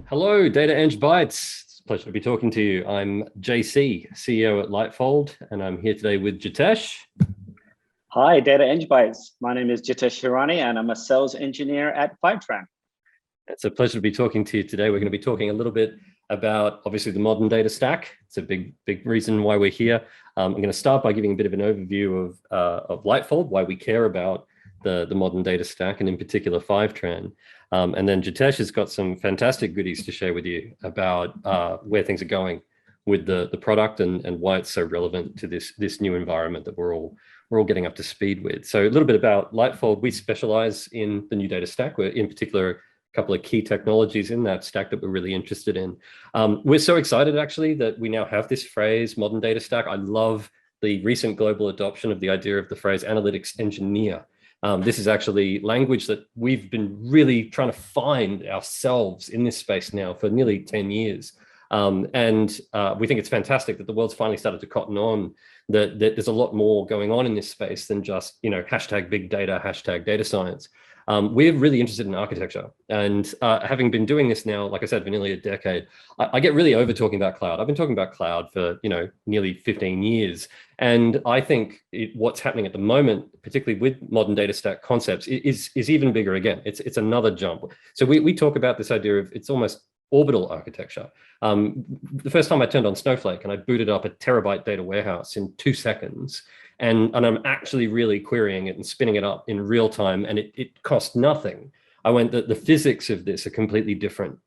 Hello, DataEngBytes. It's a pleasure to be talking to you. I'm JC, CEO at Lightfold, and I'm here today with Jitesh. Hi, DataEngBytes. My name is Jitesh Hirani, and I'm a sales engineer at Fivetrain. It's a pleasure to be talking to you today. We're going to be talking a little bit about, obviously, the modern data stack. It's a big reason why we're here. I'm going to start by giving a bit of an overview of Lightfold, why we care about the modern data stack, and in particular, Fivetran. And then Jitesh has got some fantastic goodies to share with you about where things are going with the product and why it's so relevant to this new environment that we're all getting up to speed with. So a little bit about Lightfold. We specialize in the new data stack. We're in particular a couple of key technologies in that stack that we're really interested in. We're so excited actually that we now have this phrase, modern data stack. I love the recent global adoption of the idea of the phrase analytics engineer. This is actually language that we've been really trying to find ourselves in this space now for nearly 10 years. We think it's fantastic that the world's finally started to cotton on that there's a lot more going on in this space than just, hashtag big data, hashtag data science. We're really interested in architecture, and having been doing this now, like I said, for nearly a decade, I get really over talking about cloud. I've been talking about cloud for nearly 15 years, and I think what's happening at the moment, particularly with modern data stack concepts, is even bigger again. It's another jump. So we talk about this idea of it's almost orbital architecture. The first time I turned on Snowflake and I booted up a terabyte data warehouse in 2 seconds, and I'm actually really querying it and spinning it up in real time, and it cost nothing. I went that the physics of this are completely different.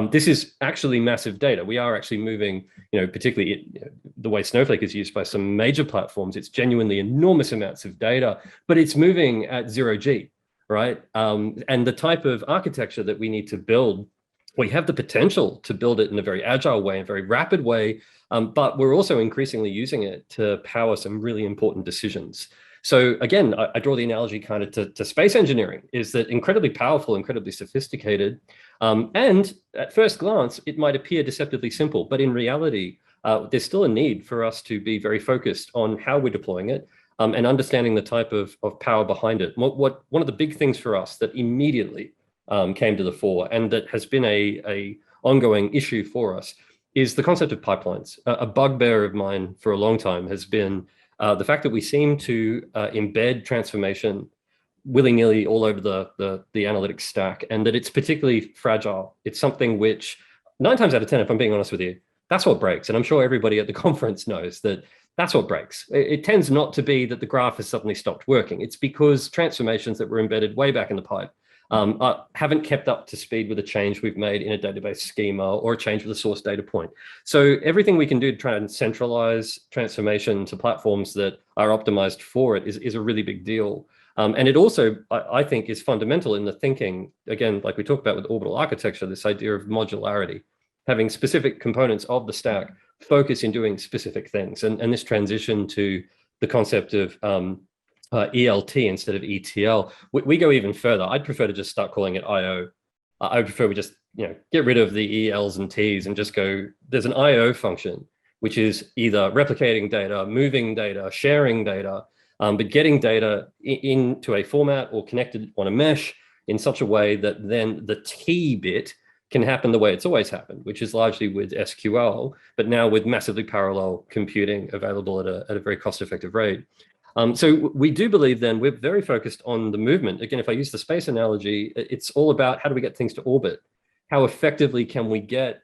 This is actually massive data. We are actually moving, particularly the way Snowflake is used by some major platforms, it's genuinely enormous amounts of data, but it's moving at 0G, right? And the type of architecture that we need to build, we have the potential to build it in a very agile way, a very rapid way, but we're also increasingly using it to power some really important decisions. So again, I draw the analogy kind of to space engineering, is that incredibly powerful, incredibly sophisticated, and at first glance, it might appear deceptively simple, but in reality, there's still a need for us to be very focused on how we're deploying it, and understanding the type of power behind it. One of the big things for us that immediately came to the fore, and that has been a ongoing issue for us, is the concept of pipelines. A bugbear of mine for a long time has been the fact that we seem to embed transformation willy-nilly all over the analytics stack, and that it's particularly fragile. It's something which 9 times out of 10, if I'm being honest with you, that's what breaks. And I'm sure everybody at the conference knows that that's what breaks. It tends not to be that the graph has suddenly stopped working. It's because transformations that were embedded way back in the pipe haven't kept up to speed with a change we've made in a database schema or a change with a source data point. So everything we can do to try and centralize transformation to platforms that are optimized for it is a really big deal. And it also, I think, is fundamental in the thinking, again, like we talked about with orbital architecture, this idea of modularity, having specific components of the stack focus in doing specific things. And this transition to the concept of ELT instead of ETL, we go even further. I'd prefer to just start calling it IO. I would prefer we just get rid of the ELs and Ts and just go, there's an IO function, which is either replicating data, moving data, sharing data, but getting data into a format or connected on a mesh in such a way that then the T bit can happen the way it's always happened, which is largely with SQL, but now with massively parallel computing available at a very cost-effective rate. So we do believe then we're very focused on the movement. Again, if I use the space analogy, it's all about how do we get things to orbit? How effectively can we get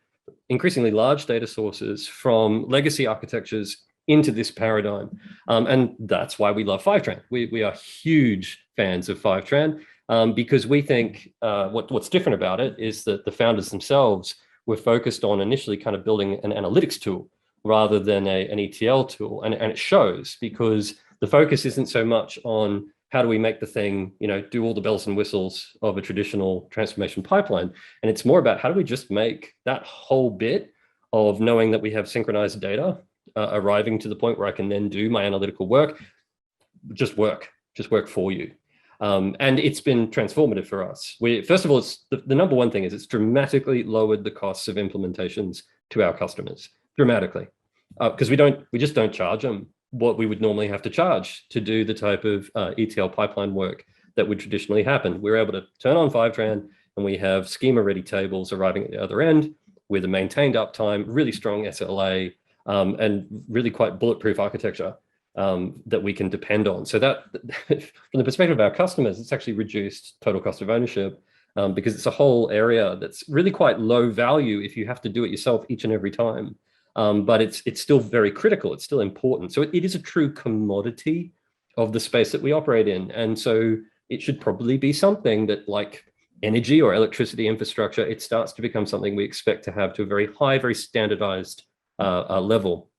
increasingly large data sources from legacy architectures into this paradigm? And that's why we love Fivetran. We are huge fans of Fivetran because we think what's different about it is that the founders themselves were focused on initially kind of building an analytics tool rather than an ETL tool. And it shows because the focus isn't so much on how do we make the thing, do all the bells and whistles of a traditional transformation pipeline. And it's more about how do we just make that whole bit of knowing that we have synchronized data arriving to the point where I can then do my analytical work, just work for you. And it's been transformative for us. First of all, it's the number one thing is it's dramatically lowered the costs of implementations to our customers, dramatically, because we just don't charge them what we would normally have to charge to do the type of ETL pipeline work that would traditionally happen. We're able to turn on Fivetran and and we have schema-ready tables arriving at the other end with a maintained uptime, really strong SLA, and really quite bulletproof architecture that we can depend on. So that, from the perspective of our customers, it's actually reduced total cost of ownership because it's a whole area that's really quite low value if you have to do it yourself each and every time. But it's still very critical. It's still important. So it is a true commodity of the space that we operate in. And so it should probably be something that, like energy or electricity infrastructure, it starts to become something we expect to have to a very high, very standardized level.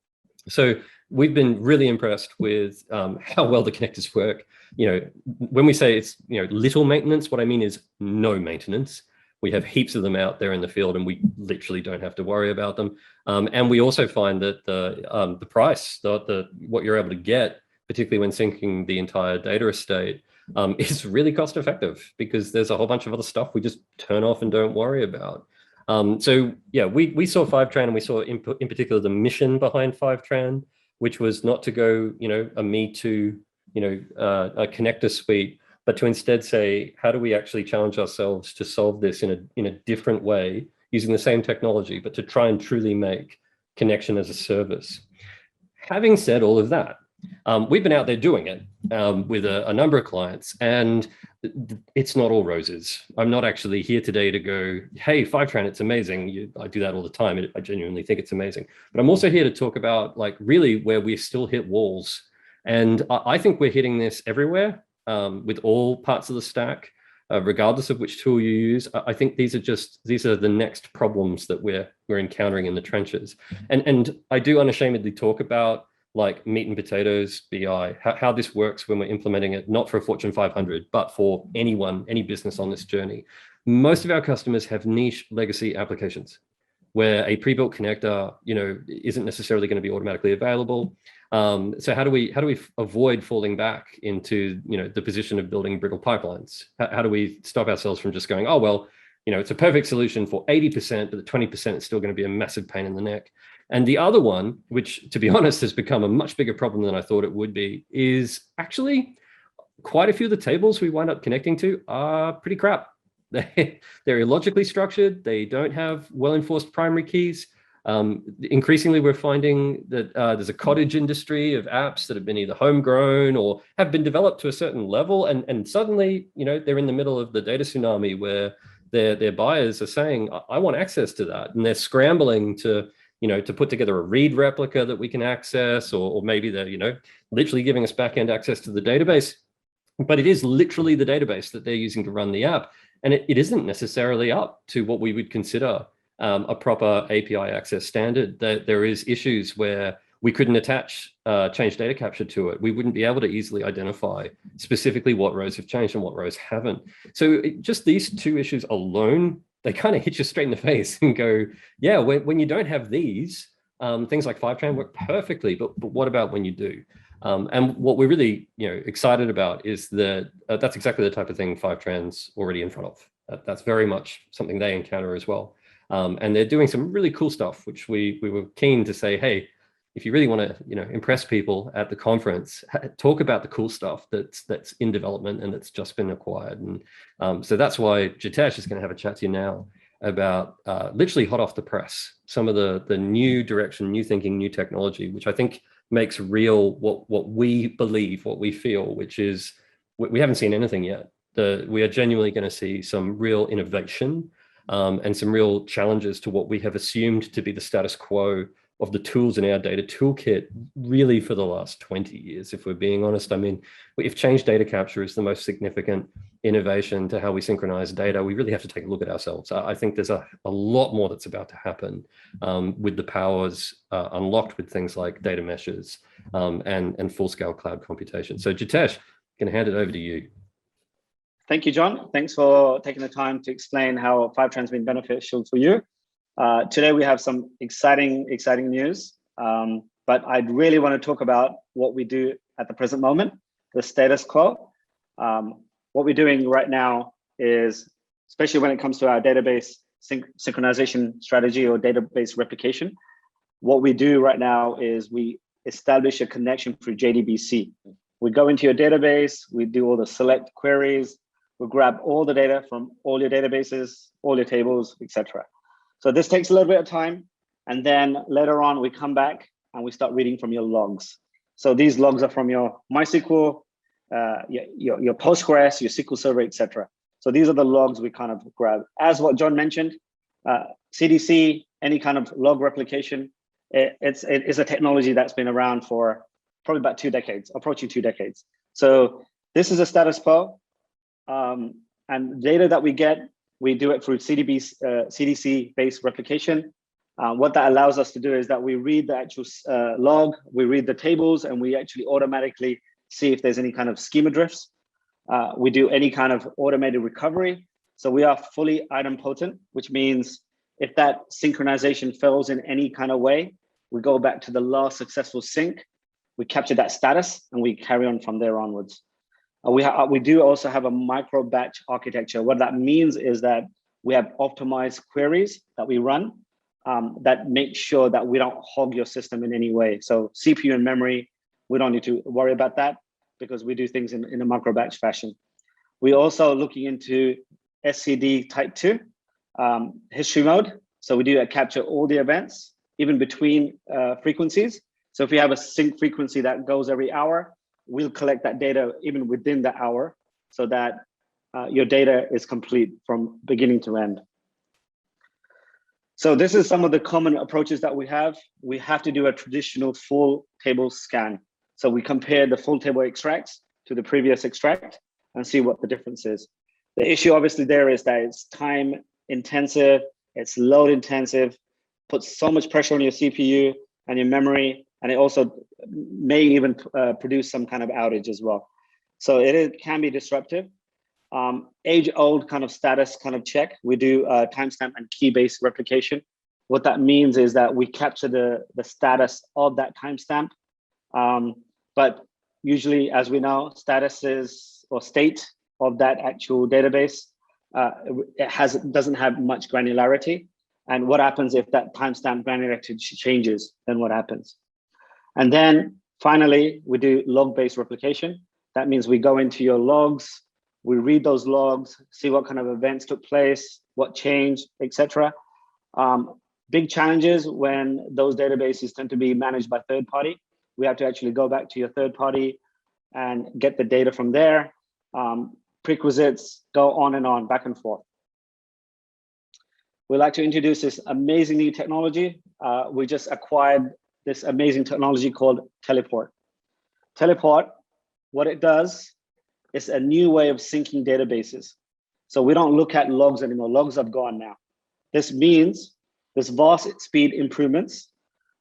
So we've been really impressed with how well the connectors work. When we say it's little maintenance, what I mean is no maintenance. We have heaps of them out there in the field, and we literally don't have to worry about them. And we also find that the price, what you're able to get, particularly when syncing the entire data estate, is really cost effective because there's a whole bunch of other stuff we just turn off and don't worry about. So yeah, we saw Fivetrain, and we saw in particular the mission behind Fivetrain, which was not to go, a me too, a connector suite, but to instead say, how do we actually challenge ourselves to solve this in a different way using the same technology, but to try and truly make connection as a service. Having said all of that, we've been out there doing it with a number of clients, and it's not all roses. I'm not actually here today to go, hey, Fivetrain, it's amazing. I do that all the time. I genuinely think it's amazing. But I'm also here to talk about really where we still hit walls. And I think we're hitting this everywhere with all parts of the stack, regardless of which tool you use. I think these are the next problems that we're encountering in the trenches. And I do unashamedly talk about meat and potatoes BI, how this works when we're implementing it, not for a Fortune 500, but for anyone, any business on this journey. Most of our customers have niche legacy applications where a pre-built connector, isn't necessarily going to be automatically available. So how do we avoid falling back into, the position of building brittle pipelines? How do we stop ourselves from just going, oh, well, it's a perfect solution for 80%, but the 20% is still going to be a massive pain in the neck. And the other one, which to be honest has become a much bigger problem than I thought it would be, is actually quite a few of the tables we wind up connecting to are pretty crap. They're illogically structured. They don't have well-enforced primary keys. Increasingly, we're finding that there's a cottage industry of apps that have been either homegrown or have been developed to a certain level. And suddenly, they're in the middle of the data tsunami where their buyers are saying, I want access to that. And they're scrambling to put together a read replica that we can access, or maybe they're, literally giving us backend access to the database, but it is literally the database that they're using to run the app. And it isn't necessarily up to what we would consider a proper API access standard. That there is issues where we couldn't attach change data capture to it. We wouldn't be able to easily identify specifically what rows have changed and what rows haven't. So just these two issues alone, they kind of hit you straight in the face and go, yeah, when you don't have these, things like Fivetrain work perfectly, but what about when you do? And what we're really excited about is that that's exactly the type of thing Fivetrain's already in front of. That's very much something they encounter as well. And they're doing some really cool stuff, which we were keen to say, hey, if you really want to impress people at the conference, talk about the cool stuff that's in development and that's just been acquired. And so that's why Jitesh is going to have a chat to you now about literally hot off the press, some of the new direction, new thinking, new technology, which I think makes real what we believe, what we feel, which is we haven't seen anything yet. We are genuinely going to see some real innovation and some real challenges to what we have assumed to be the status quo of the tools in our data toolkit really for the last 20 years, if we're being honest. I mean, if change data capture is the most significant innovation to how we synchronize data, we really have to take a look at ourselves. I think there's a lot more that's about to happen with the powers unlocked with things like data meshes and full-scale cloud computation. So Jitesh, I'm going to hand it over to you. Thank you, John. Thanks for taking the time to explain how Fivetrain's been beneficial for you. Today we have some exciting news, but I'd really want to talk about what we do at the present moment, the status quo. What we're doing right now is, especially when it comes to our database synchronization strategy or database replication, what we do right now is we establish a connection through JDBC. We go into your database, we do all the select queries, we grab all the data from all your databases, all your tables, etc. So this takes a little bit of time. And then later on, we come back and we start reading from your logs. So these logs are from your MySQL, your Postgres, your SQL Server, etc. So these are the logs we kind of grab. As what John mentioned, CDC, any kind of log replication, it's a technology that's been around for probably about 2 decades, approaching 2 decades. So this is a status quo. And data that we get, we do it through CDC-based replication. What that allows us to do is that we read the actual log, we read the tables, and we actually automatically see if there's any kind of schema drifts. We do any kind of automated recovery. So we are fully idempotent, which means if that synchronization fails in any kind of way, we go back to the last successful sync, we capture that status, and we carry on from there onwards. We do also have a micro batch architecture. What that means is that we have optimized queries that we run that make sure that we don't hog your system in any way. So CPU and memory, we don't need to worry about that because we do things in a micro batch fashion. We're also looking into SCD type 2 history mode. So we do capture all the events, even between frequencies. So if you have a sync frequency that goes every hour, we'll collect that data even within the hour so that your data is complete from beginning to end. So this is some of the common approaches that we have. We have to do a traditional full table scan. So we compare the full table extracts to the previous extract and see what the difference is. The issue obviously there is that it's time intensive, it's load intensive, puts so much pressure on your CPU and your memory, and it also may even produce some kind of outage as well. So it can be disruptive. Age-old kind of status kind of check. We do timestamp and key-based replication. What that means is that we capture the status of that timestamp. But usually, as we know, statuses or state of that actual database, it doesn't have much granularity. And what happens if that timestamp granularity changes, then what happens? And then finally, we do log-based replication. That means we go into your logs, we read those logs, see what kind of events took place, what changed, etc. Big challenges when those databases tend to be managed by third party. We have to actually go back to your third party and get the data from there. Prerequisites go on and on, back and forth. We'd like to introduce this amazing new technology. We just acquired this amazing technology called Teleport. Teleport, what it does, is a new way of syncing databases. So we don't look at logs anymore. Logs are gone now. This means there's vast speed improvements,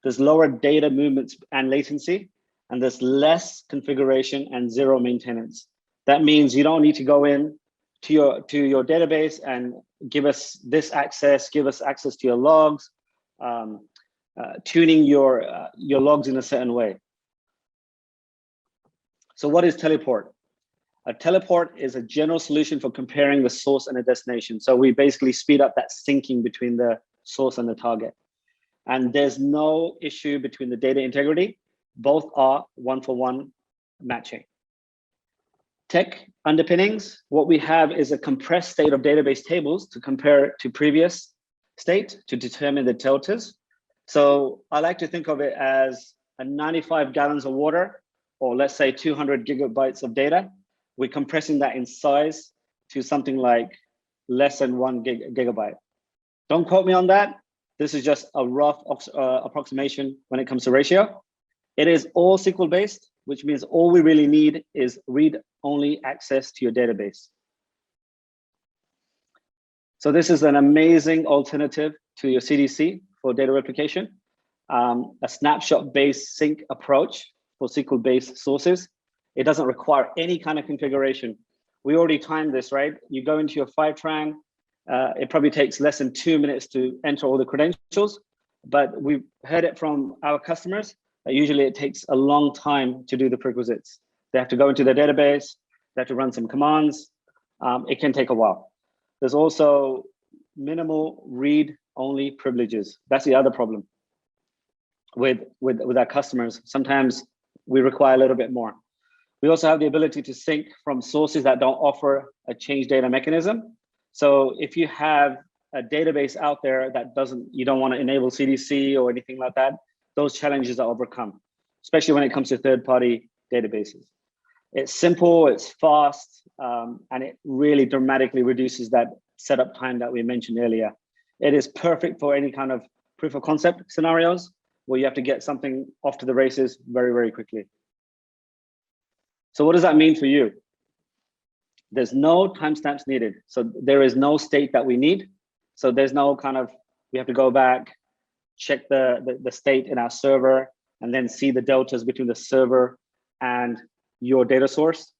there's lower data movements and latency, and there's less configuration and zero maintenance. That means you don't need to go in to your database and give us this access, give us access to your logs, tuning your logs in a certain way. So what is Teleport? A teleport is a general solution for comparing the source and the destination. So we basically speed up that syncing between the source and the target. And there's no issue between the data integrity. Both are one-for-one matching. Tech underpinnings, what we have is a compressed state of database tables to compare to previous state to determine the deltas. So I like to think of it as a 95 gallons of water, or let's say 200 gigabytes of data. We're compressing that in size to something like less than 1 gigabyte. Don't quote me on that. This is just a rough approximation when it comes to ratio. It is all SQL based, which means all we really need is read-only access to your database. So this is an amazing alternative to your CDC for data replication, a snapshot-based sync approach for SQL-based sources. It doesn't require any kind of configuration. We already timed this, right? You go into your Fivetrain, it probably takes less than 2 minutes to enter all the credentials, but we've heard it from our customers that usually it takes a long time to do the prerequisites. They have to go into the database, they have to run some commands. It can take a while. There's also minimal read-only privileges. That's the other problem with our customers. Sometimes we require a little bit more. We also have the ability to sync from sources that don't offer a change data mechanism. So if you have a database out there that you don't want to enable CDC or anything like that, those challenges are overcome, especially when it comes to third-party databases. It's simple, it's fast, and it really dramatically reduces that setup time that we mentioned earlier. It is perfect for any kind of proof of concept scenarios where you have to get something off to the races very, very quickly. So what does that mean for you? There's no timestamps needed. So there is no state that we need. So there's no kind of, we have to go back, check the state in our server, and then see the deltas between the server and your data source.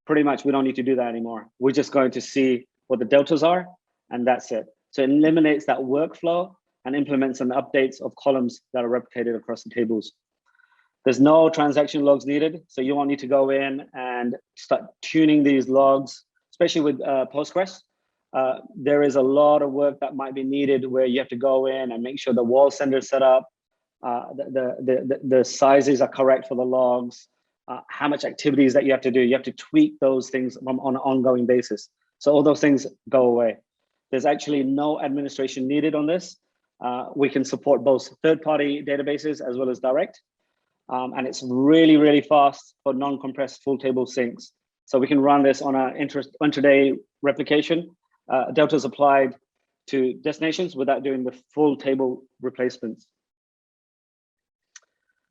Pretty much, we don't need to do that anymore. We're just going to see what the deltas are, and that's it. So it eliminates that workflow and implements some updates of columns that are replicated across the tables. There's no transaction logs needed, so you won't need to go in and start tuning these logs, especially with Postgres. There is a lot of work that might be needed where you have to go in and make sure the wall sender is set up, the sizes are correct for the logs, how much activities that you have to do. You have to tweak those things on an ongoing basis. So all those things go away. There's actually no administration needed on this. We can support both third-party databases as well as direct. And it's really, really fast for non-compressed full table syncs. So we can run this on an intraday replication, deltas applied to destinations without doing the full table replacements.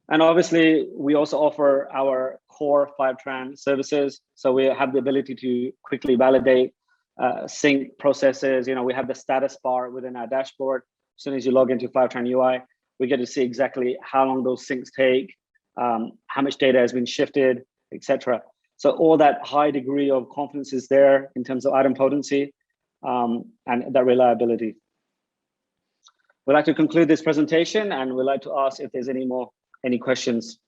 And obviously, we also offer our core Fivetran services. So we have the ability to quickly validate sync processes. You know, we have the status bar within our dashboard. As soon as you log into Fivetran UI, we get to see exactly how long those syncs take, how much data has been shifted, etc. So all that high degree of confidence is there in terms of item potency and that reliability. We'd like to conclude this presentation, and we'd like to ask if there's any questions